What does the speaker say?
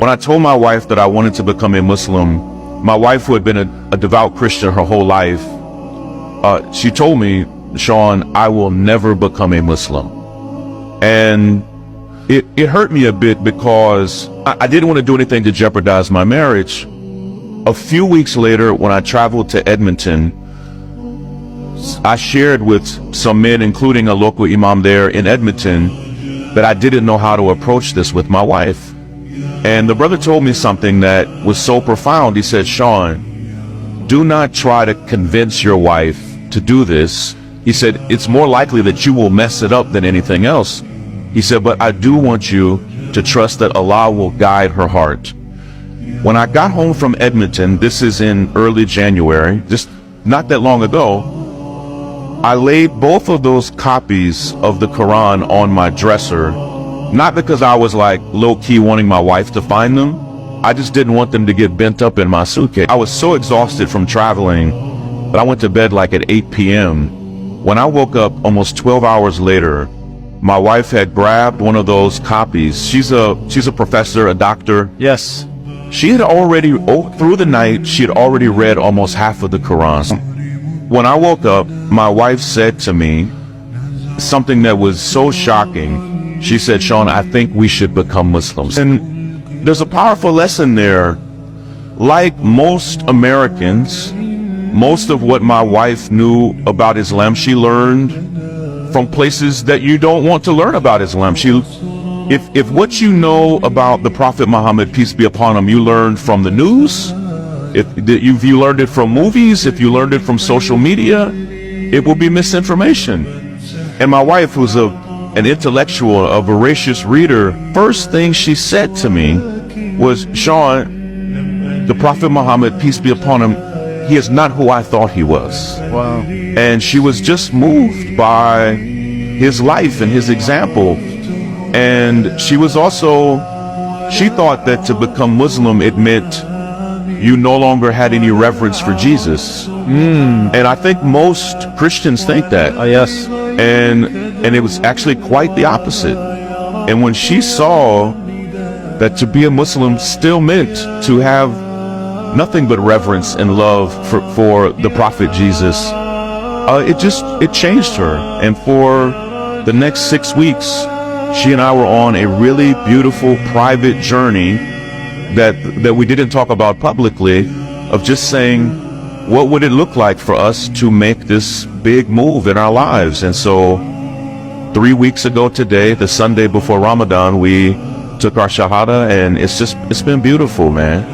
When I told my wife that I wanted to become a Muslim, my wife, who had been a devout Christian her whole life, she told me, Sean, I will never become a Muslim. And it hurt me a bit because I didn't want to do anything to jeopardize my marriage. A few weeks later, when I traveled to Edmonton, I shared with some men, including a local imam there in Edmonton, that I didn't know how to approach this with my wife. And the brother told me something that was so profound. He said, Sean, do not try to convince your wife to do this. He said, it's more likely that you will mess it up than anything else. He said, but I do want you to trust that Allah will guide her heart. When I got home from Edmonton, this is in early January, just not that long ago, I laid both of those copies of the Quran on my dresser, not because I was like low-key wanting my wife to find them. I just didn't want them to get bent up in my suitcase. I was so exhausted from traveling that I went to bed like at 8 p.m. When I woke up almost 12 hours later, my wife had grabbed one of those copies. She's a professor, a doctor. Yes. She had already, through the night, she had already read almost half of the Quran. When I woke up, my wife said to me something that was so shocking. She said, Sean, I think we should become Muslims. And there's a powerful lesson there. Like most Americans, most of what my wife knew about Islam, she learned from places that you don't want to learn about Islam. If what you know about the Prophet Muhammad, peace be upon him, you learned from the news, if you learned it from movies, if you learned it from social media, it will be misinformation. And my wife, who's an intellectual, a voracious reader, first thing she said to me was, Sean, the Prophet Muhammad, peace be upon him, he is not who I thought he was. Wow. And she was just moved by his life and his example. And she was also, she thought that to become Muslim, it meant you no longer had any reverence for Jesus. And I think most Christians think that. Yes. And it was actually quite the opposite. And when she saw that to be a Muslim still meant to have nothing but reverence and love for the Prophet Jesus, it changed her. And for the next 6 weeks, she and I were on a really beautiful private journey that we didn't talk about publicly, of just saying, what would it look like for us to make this big move in our lives? And so 3 weeks ago today, the Sunday before Ramadan, we took our Shahada, and it's been beautiful, man.